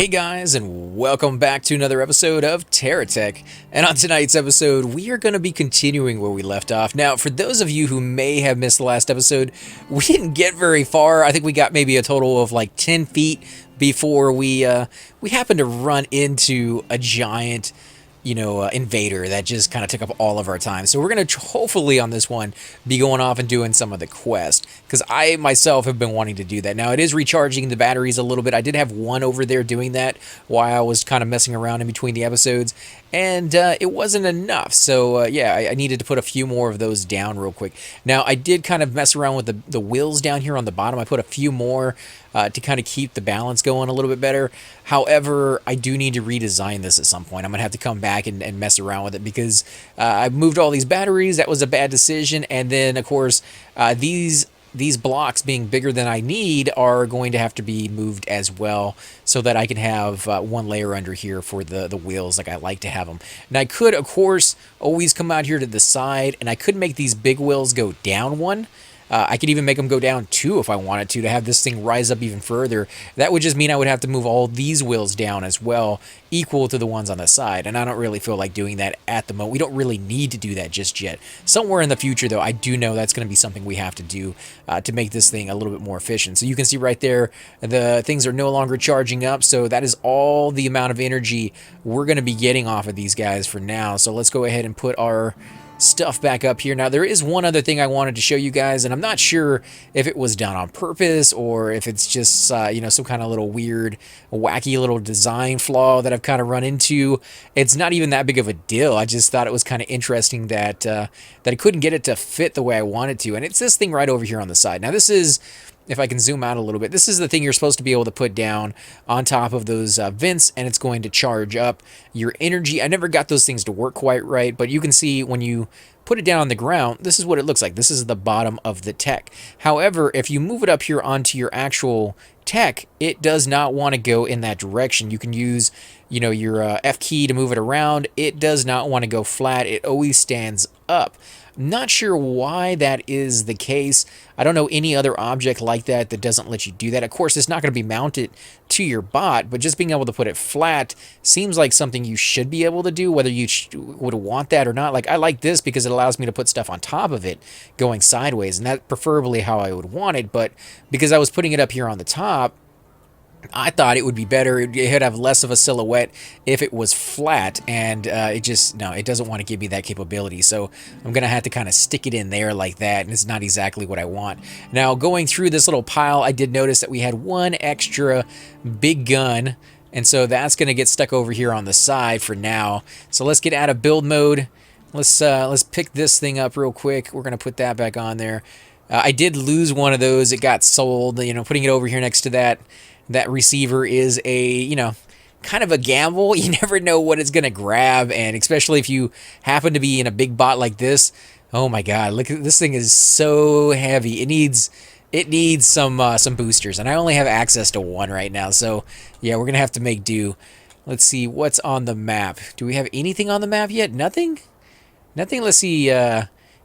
Hey guys, and welcome back to another episode of TerraTech. And on tonight's episode, we are going to be continuing where we left off. Now, for those of you who may have missed the last episode, we didn't get very far. I think we got maybe a total of like 10 feet before we happened to run into a giant invader that just kind of took up all of our time. So we're going to hopefully on this one be going off and doing some of the quest, because I myself have been wanting to do that. Now it is recharging the batteries a little bit. I did have one over there doing that while I was kind of messing around in between the episodes, and it wasn't enough. So yeah, I needed to put a few more of those down real quick. Now I did kind of mess around with the wheels down here on the bottom. I put a few more to kind of keep the balance going a little bit better. However, I do need to redesign this at some point. I'm going to have to come back and mess around with it, because I moved all these batteries. That was a bad decision. And then, of course, these blocks being bigger than I need are going to have to be moved as well, so that I can have one layer under here for the wheels like I like to have them. And I could, of course, always come out here to the side, and I could make these big wheels go down one. I could even make them go down 2 if I wanted to have this thing rise up even further. That would just mean I would have to move all these wheels down as well, equal to the ones on the side. And I don't really feel like doing that at the moment. We don't really need to do that just yet. Somewhere in the future, though, I do know that's going to be something we have to do to make this thing a little bit more efficient. So you can see right there, the things are no longer charging up. So that is all the amount of energy we're going to be getting off of these guys for now. So let's go ahead and put our stuff back up here. Now there is one other thing I wanted to show you guys, and I'm not sure if it was done on purpose or if it's just some kind of little weird wacky little design flaw that I've kind of run into. It's not even that big of a deal. I just thought it was kind of interesting that I couldn't get it to fit the way I wanted to, and it's this thing right over here on the side. Now this is, if I can zoom out a little bit, this is the thing you're supposed to be able to put down on top of those vents, and it's going to charge up your energy. I never got those things to work quite right, but you can see when you put it down on the ground, this is what it looks like. This is the bottom of the tech. However, if you move it up here onto your actual tech, it does not want to go in that direction. You can use, your F key to move it around. It does not want to go flat. It always stands up. Not sure why that is the case. I don't know any other object like that that doesn't let you do that. Of course, it's not going to be mounted to your bot, but just being able to put it flat seems like something you should be able to do, whether you would want that or not. Like, I like this because it allows me to put stuff on top of it going sideways, and that's preferably how I would want it. But because I was putting it up here on the top, I thought it would be better. It'd have less of a silhouette if it was flat, and it doesn't want to give me that capability. So I'm going to have to kind of stick it in there like that, and it's not exactly what I want. Now, going through this little pile, I did notice that we had one extra big gun, and so that's going to get stuck over here on the side for now. So let's get out of build mode. Let's pick this thing up real quick. We're going to put that back on there. I did lose one of those. It got sold. Putting it over here next to that receiver is a, kind of a gamble. You never know what it's going to grab, and especially if you happen to be in a big bot like this. Oh my god, look at this thing, is so heavy. It needs some boosters, and I only have access to one right now. So, yeah, we're going to have to make do. Let's see what's on the map. Do we have anything on the map yet? Nothing? Nothing. Let's see,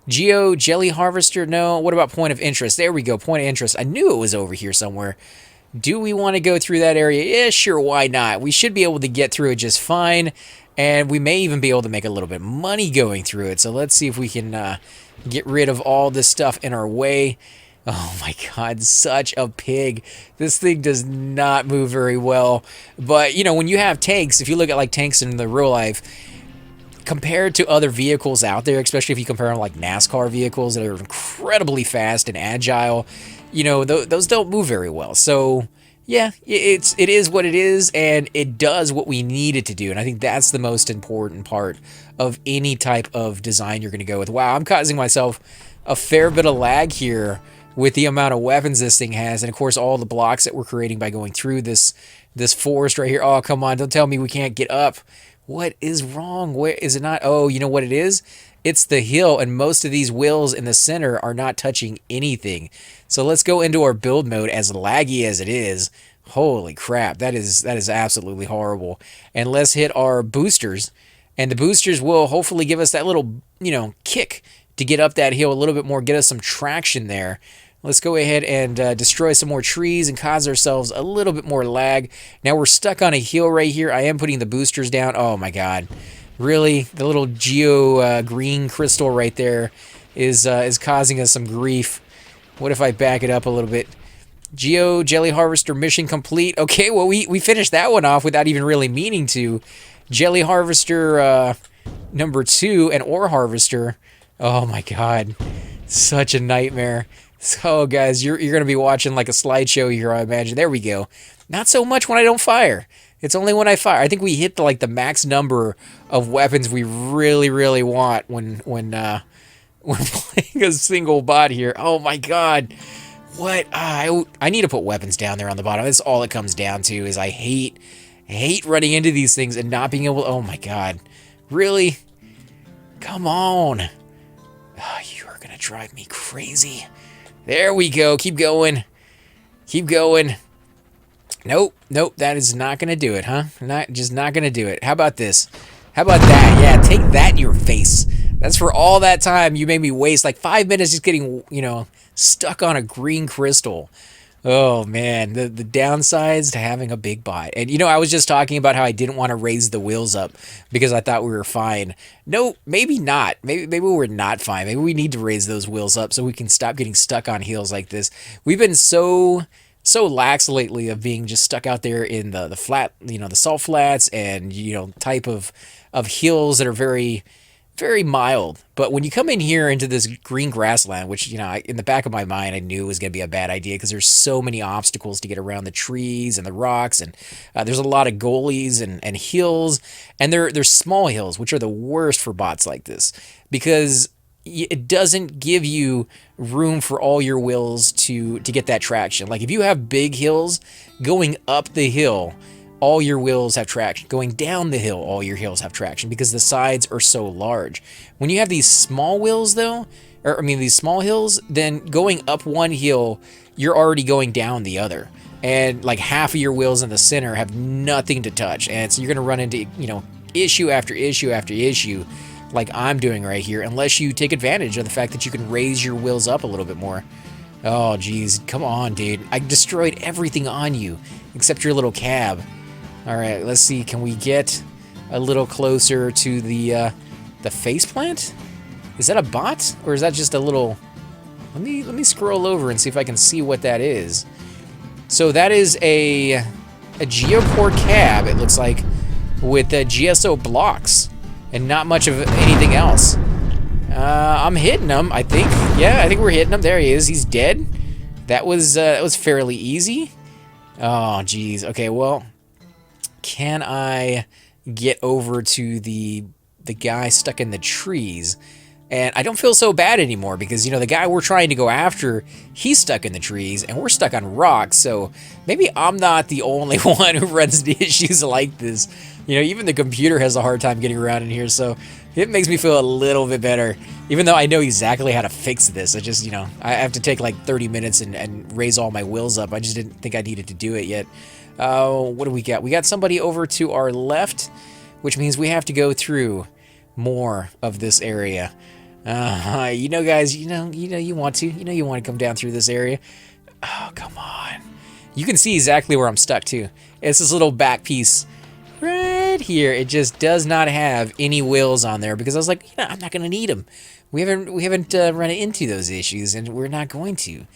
Geo Jelly Harvester. No. What about point of interest? There we go. Point of interest. I knew it was over here somewhere. Do we want to go through that area? Yeah, sure, why not? We should be able to get through it just fine, and we may even be able to make a little bit of money going through it. So let's see if we can get rid of all this stuff in our way. Oh my god, such a pig. This thing does not move very well. But, when you have tanks, if you look at like tanks in the real life, compared to other vehicles out there, especially if you compare them like NASCAR vehicles that are incredibly fast and agile, those don't move very well. So yeah, it is what it is, and it does what we need it to do. And I think that's the most important part of any type of design you're going to go with. Wow, I'm causing myself a fair bit of lag here with the amount of weapons this thing has, and of course all the blocks that we're creating by going through this forest right here. Oh, come on, don't tell me we can't get up. What is wrong? Where is it not? Oh, you know what it is? It's the hill, and most of these wheels in the center are not touching anything. So let's go into our build mode, as laggy as it is. Holy crap, that is absolutely horrible. And let's hit our boosters, and the boosters will hopefully give us that little, kick to get up that hill a little bit more, get us some traction there. Let's go ahead and destroy some more trees and cause ourselves a little bit more lag. Now we're stuck on a hill right here. I am putting the boosters down. Oh my god. Really? The little geo green crystal right there is causing us some grief. What if I back it up a little bit? Geo Jelly Harvester mission complete. Okay, well, we finished that one off without even really meaning to. Jelly Harvester number 2 and Ore Harvester. Oh my god. Such a nightmare. So, guys, you're going to be watching like a slideshow here, I imagine. There we go. Not so much when I don't fire. It's only when I fire. I think we hit the max number of weapons we really want when playing a single bot here. Oh my god. What? I need to put weapons down there on the bottom. That's all it comes down to is I hate running into these things and not being able to... Oh my god. Really? Come on. Oh, you are going to drive me crazy. There we go. Keep going. Keep going. Nope. That is not going to do it, huh? Just not going to do it. How about this? How about that? Yeah, take that in your face. That's for all that time you made me waste like 5 minutes just getting, stuck on a green crystal. Oh, man. The downsides to having a big bot. And, I was just talking about how I didn't want to raise the wheels up because I thought we were fine. No, maybe not. Maybe we're not fine. Maybe we need to raise those wheels up so we can stop getting stuck on hills like this. We've been so lax lately of being just stuck out there in the flat, the salt flats and, type of hills that are very, very mild. But when you come in here into this green grassland, which, in the back of my mind, I knew was going to be a bad idea because there's so many obstacles to get around the trees and the rocks. And there's a lot of gullies and hills. And they're small hills, which are the worst for bots like this because it doesn't give you room for all your wheels to get that traction. Like if you have big hills, going up the hill, all your wheels have traction. Going down the hill, all your hills have traction because the sides are so large. When you have these small wheels though, these small hills, then going up one hill, you're already going down the other. And like half of your wheels in the center have nothing to touch. And so you're going to run into, issue after issue after issue like I'm doing right here, unless you take advantage of the fact that you can raise your wheels up a little bit more. Oh, geez. Come on, dude. I destroyed everything on you except your little cab. All right, let's see. Can we get a little closer to the faceplant? Is that a bot or is that just a little... Let me scroll over and see if I can see what that is. So that is a Geoport cab, it looks like, with GSO blocks and not much of anything else. I'm hitting him, I think. Yeah, I think we're hitting him. There he is. He's dead. That was fairly easy. Oh, geez. Okay, well, can I get over to the guy stuck in the trees? And I don't feel so bad anymore because, the guy we're trying to go after, he's stuck in the trees and we're stuck on rocks. So maybe I'm not the only one who runs into issues like this. Even the computer has a hard time getting around in here. So it makes me feel a little bit better, even though I know exactly how to fix this. I just, I have to take like 30 minutes and raise all my wheels up. I just didn't think I needed to do it yet. What do we got? We got somebody over to our left, which means we have to go through more of this area. Guys, you want to come down through this area. Oh, come on. You can see exactly where I'm stuck too. It's this little back piece right here. It just does not have any wheels on there because I was like, I'm not going to need them. We haven't run into those issues and we're not going to.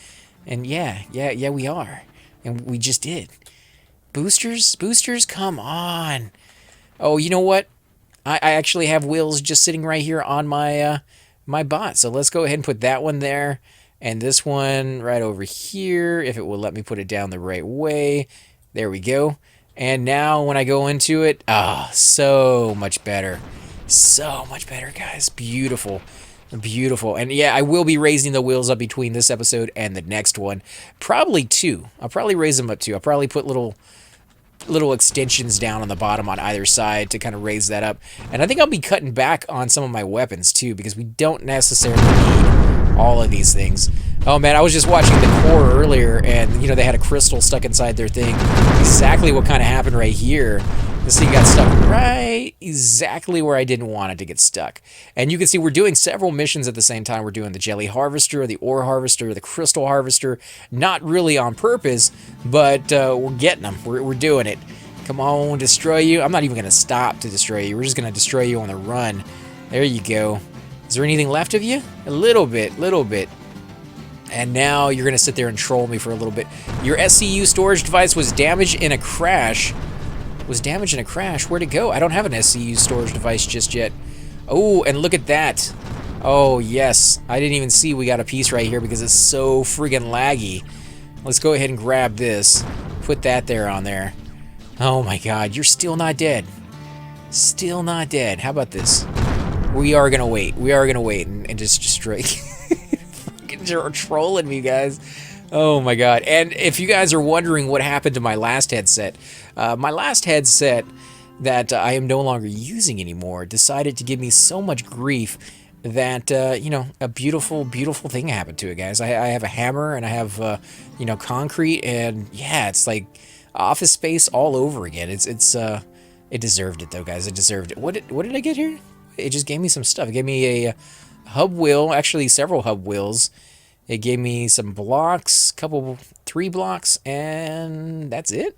And yeah, we are. And we just did. Boosters, come on. Oh, you know what? I actually have wheels just sitting right here on my my bot. So let's go ahead and put that one there and this one right over here, if it will let me put it down the right way. There we go. And now when I go into it, so much better. So much better, guys. Beautiful. Beautiful. And yeah, I will be raising the wheels up between this episode and the next one. Probably 2. I'll probably raise them up 2. I'll probably put little extensions down on the bottom on either side to kind of raise that up. And I think I'll be cutting back on some of my weapons too, because we don't necessarily need all of these things. Oh man, I was just watching the core earlier and they had a crystal stuck inside their thing. Exactly what kind of happened right here. This thing got stuck right exactly where I didn't want it to get stuck. And you can see we're doing several missions at the same time. We're doing the jelly harvester, the ore harvester, the crystal harvester. Not really on purpose, but we're getting them. We're doing it. Come on, destroy you. I'm not even going to stop to destroy you. We're just going to destroy you on the run. There you go. Is there anything left of you? A little bit, little bit. And now you're going to sit there and troll me for a little bit. Your SCU storage device was damaged in a crash. Where'd it go? I don't have an SCU storage device just yet. Oh, and look at that. Oh, yes. I didn't even see we got a piece right here because it's so friggin' laggy. Let's go ahead and grab this. Put that there on there. Oh my god, you're still not dead. Still not dead. How about this? We are gonna wait. We are gonna wait and just destroy. Fucking trolling me, guys. Oh my god. And if you guys are wondering what happened to my last headset that I am no longer using anymore decided to give me so much grief that, you know, a beautiful, beautiful thing happened to it, guys. I have a hammer and I have, you know, concrete, and yeah, it's like Office Space all over again. It deserved it though, guys. It deserved it. What did I get here? It just gave me some stuff. It gave me a hub wheel, actually several hub wheels. It gave me some blocks, 3 blocks, and that's it.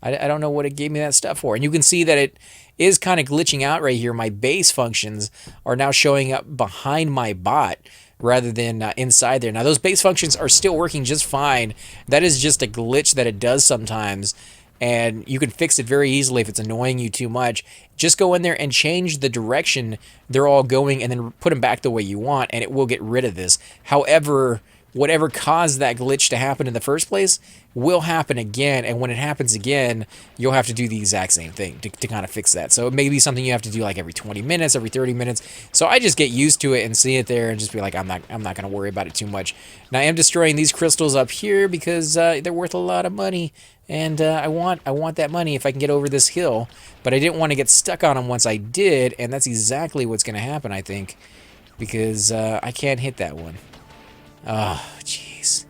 I don't know what it gave me that stuff for. And you can see that it is kind of glitching out right here. My base functions are now showing up behind my bot rather than inside there. Now, those base functions are still working just fine. That is just a glitch that it does sometimes, and you can fix it very easily if it's annoying you too much. Just go in there and change the direction they're all going and then put them back the way you want, and it will get rid of this. However, whatever caused that glitch to happen in the first place will happen again, and when it happens again, you'll have to do the exact same thing to kind of fix that. So it may be something you have to do like every 20 minutes, every 30 minutes. So I just get used to it and see it there and just be like, I'm not going to worry about it too much. Now I am destroying these crystals up here because they're worth a lot of money, and I want that money if I can get over this hill. But I didn't want to get stuck on them once I did, and that's exactly what's going to happen, I think, because I can't hit that one. Oh, jeez.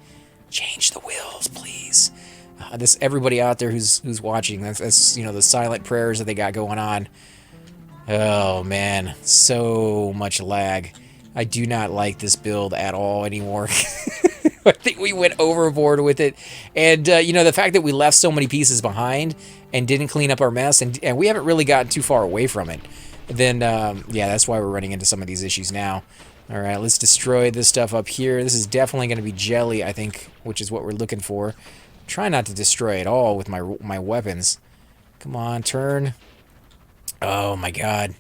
Change the wheels, please. Everybody out there who's watching, that's you know, the silent prayers that they got going on. Oh man, so much lag. I do not like this build at all anymore. I think we went overboard with it, and you know, the fact that we left so many pieces behind and didn't clean up our mess, and we haven't really gotten too far away from it. Then yeah, that's why we're running into some of these issues now. All right, let's destroy this stuff up here. This is definitely going to be jelly, I think, which is what we're looking for. Try not to destroy it all with my weapons. Come on, turn. Oh, my God.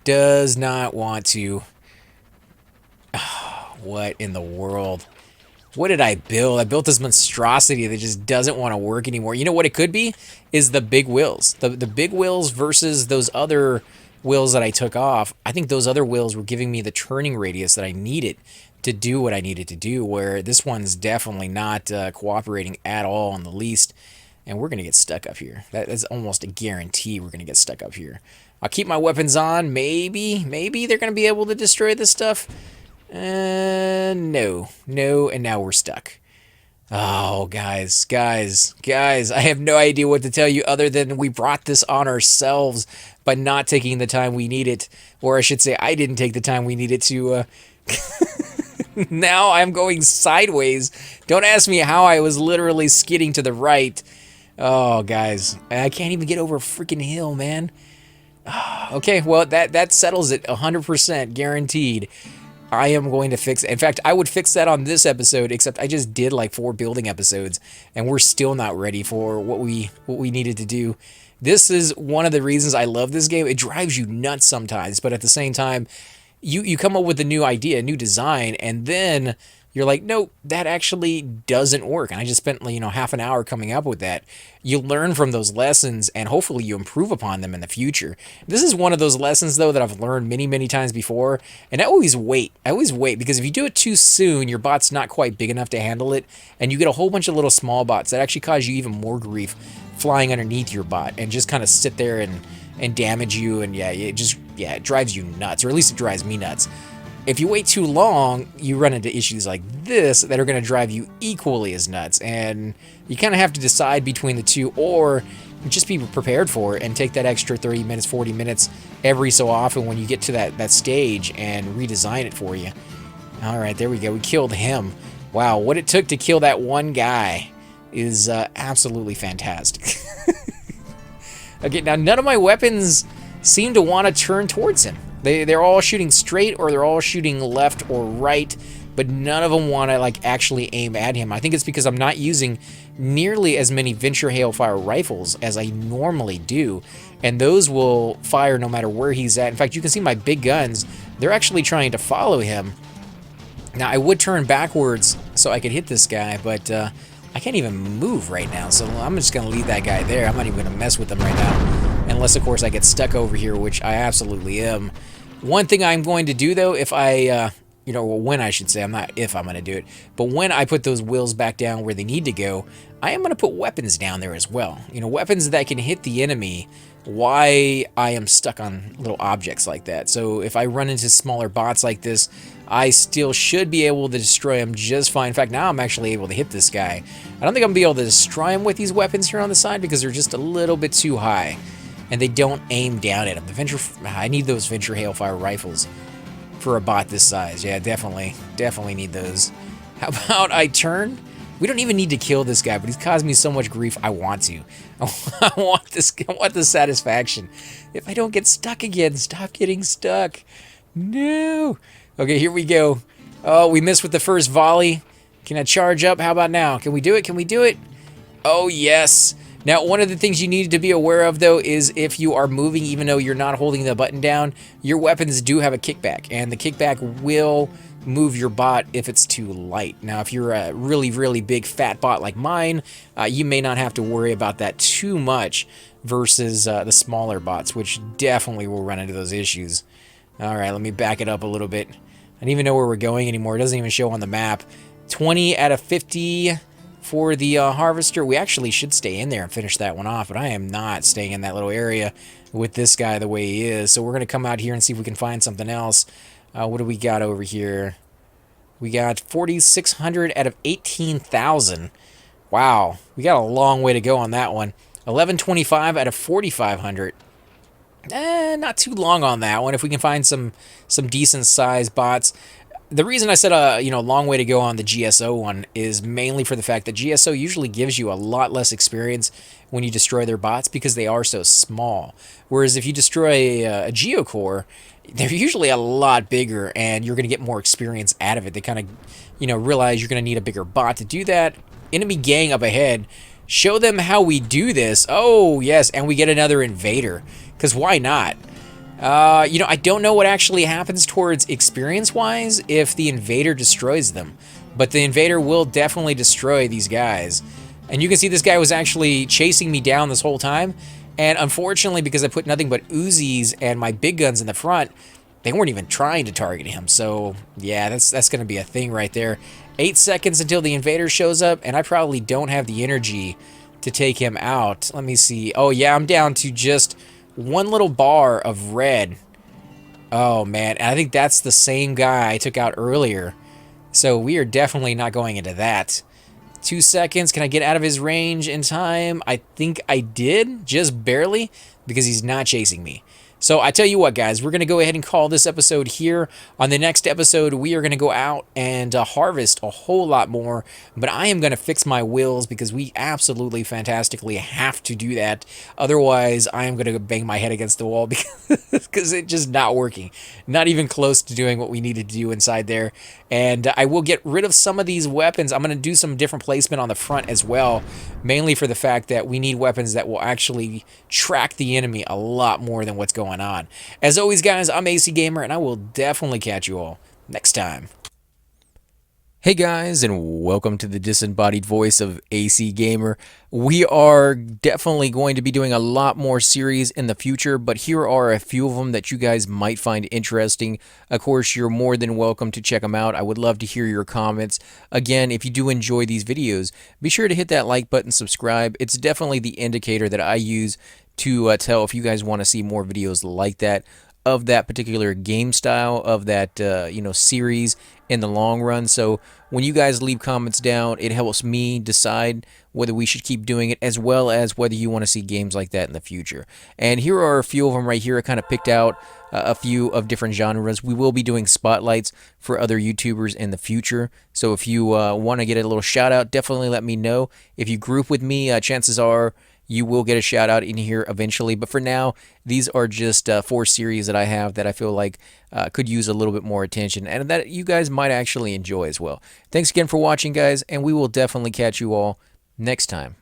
Does not want to. Oh, what in the world? What did I build? I built this monstrosity that just doesn't want to work anymore. You know what it could be? Is the big wheels. The big wheels versus those other wheels that I took off. I think those other wheels were giving me the turning radius that I needed to do what I needed to do, where this one's definitely not cooperating at all in the least, and we're going to get stuck up here. That's almost a guarantee we're going to get stuck up here. I'll keep my weapons on. Maybe they're going to be able to destroy this stuff. No, and now we're stuck. Oh, guys, I have no idea what to tell you other than we brought this on ourselves by not taking the time we needed, or I should say I didn't take the time we needed to, now I'm going sideways. Don't ask me how. I was literally skidding to the right. Oh, guys, I can't even get over a freaking hill, man. Okay, well, that settles it 100% guaranteed. I am going to fix it. In fact, I would fix that on this episode, except I just did like 4 building episodes, and we're still not ready for what we needed to do. This is one of the reasons I love this game. It drives you nuts sometimes, but at the same time, you come up with a new idea, a new design, and then you're like, no, that actually doesn't work. And I just spent, you know, half an hour coming up with that. You learn from those lessons, and hopefully you improve upon them in the future. This is one of those lessons, though, that I've learned many, many times before, and I always wait. Because if you do it too soon, your bot's not quite big enough to handle it, and you get a whole bunch of little small bots that actually cause you even more grief flying underneath your bot and just kind of sit there and damage you, and yeah, it drives you nuts, or at least it drives me nuts. If you wait too long, you run into issues like this that are going to drive you equally as nuts, and you kind of have to decide between the two, or just be prepared for it and take that extra 30 minutes, 40 minutes every so often when you get to that stage and redesign it for you. All right, there we go. We killed him. Wow, what it took to kill that one guy is absolutely fantastic. Okay, now none of my weapons seem to want to turn towards him. They're all shooting straight or they're all shooting left or right, but none of them want to like actually aim at him. I think it's because I'm not using nearly as many Venture Hailfire rifles as I normally do, and those will fire no matter where he's at. In fact, you can see my big guns, they're actually trying to follow him. Now, I would turn backwards so I could hit this guy, but I can't even move right now, so I'm just going to leave that guy there. I'm not even going to mess with him right now, unless, of course, I get stuck over here, which I absolutely am. One thing I'm going to do, though, if I, when I should say, I'm not if I'm going to do it, but when I put those wheels back down where they need to go, I am going to put weapons down there as well. Weapons that can hit the enemy while I am stuck on little objects like that. So if I run into smaller bots like this, I still should be able to destroy him just fine. In fact, now I'm actually able to hit this guy. I don't think I'm going to be able to destroy him with these weapons here on the side because they're just a little bit too high. And they don't aim down at him. I need those Venture Hailfire rifles for a bot this size. Yeah, definitely need those. How about I turn? We don't even need to kill this guy, but he's caused me so much grief. I want to. I want the satisfaction. If I don't get stuck again, stop getting stuck. No. Okay, here we go. Oh, we missed with the first volley. Can I charge up? How about now? Can we do it? Can we do it? Oh, yes. Now, one of the things you need to be aware of, though, is if you are moving, even though you're not holding the button down, your weapons do have a kickback, and the kickback will move your bot if it's too light. Now, if you're a really, really big fat bot like mine, you may not have to worry about that too much versus the smaller bots, which definitely will run into those issues. All right, let me back it up a little bit. I don't even know where we're going anymore. It doesn't even show on the map. 20 out of 50 for the harvester. We actually should stay in there and finish that one off, but I am not staying in that little area with this guy the way he is. So we're going to come out here and see if we can find something else. What do we got over here? We got 4,600 out of 18,000. Wow, we got a long way to go on that one. 1125 out of 4,500. Not too long on that one. If we can find some decent sized bots. The reason I said long way to go on the GSO one is mainly for the fact that GSO usually gives you a lot less experience when you destroy their bots because they are so small. Whereas if you destroy a Geocore, they're usually a lot bigger and you're going to get more experience out of it. They kind of, realize you're going to need a bigger bot to do that. Enemy gang up ahead. Show them how we do this. Oh, yes, and we get another invader. Because why not? I don't know what actually happens towards experience-wise if the invader destroys them. But the invader will definitely destroy these guys. And you can see this guy was actually chasing me down this whole time. And unfortunately, because I put nothing but Uzis and my big guns in the front, they weren't even trying to target him. So, yeah, that's going to be a thing right there. 8 seconds until the invader shows up, and I probably don't have the energy to take him out. Let me see. Oh, yeah, I'm down to just one little bar of red. Oh, man. And I think that's the same guy I took out earlier. So we are definitely not going into that. 2 seconds. Can I get out of his range in time? I think I did, just barely, because he's not chasing me. So I tell you what, guys, we're going to go ahead and call this episode here. On the next episode, we are going to go out and harvest a whole lot more. But I am going to fix my wheels because we absolutely fantastically have to do that. Otherwise, I am going to bang my head against the wall because it's just not working. Not even close to doing what we needed to do inside there. And I will get rid of some of these weapons. I'm going to do some different placement on the front as well. Mainly for the fact that we need weapons that will actually track the enemy a lot more than what's going on. As always, guys, I'm AC Gamer, and I will definitely catch you all next time. Hey guys, and welcome to the disembodied voice of AC Gamer. We are definitely going to be doing a lot more series in the future, but here are a few of them that you guys might find interesting. Of course, you're more than welcome to check them out. I would love to hear your comments. Again, if you do enjoy these videos, be sure to hit that like button, subscribe. It's definitely the indicator that I use to tell if you guys want to see more videos like that, of that particular game style, of that series, in the long run. So when you guys leave comments down, it helps me decide whether we should keep doing it, as well as whether you want to see games like that in the future. And here are a few of them right here. I kind of picked out a few of different genres. We will be doing spotlights for other YouTubers in the future. So if you want to get a little shout out, definitely let me know. If you group with me, chances are you will get a shout out in here eventually. But for now, these are just 4 series that I have that I feel like could use a little bit more attention and that you guys might actually enjoy as well. Thanks again for watching, guys, and we will definitely catch you all next time.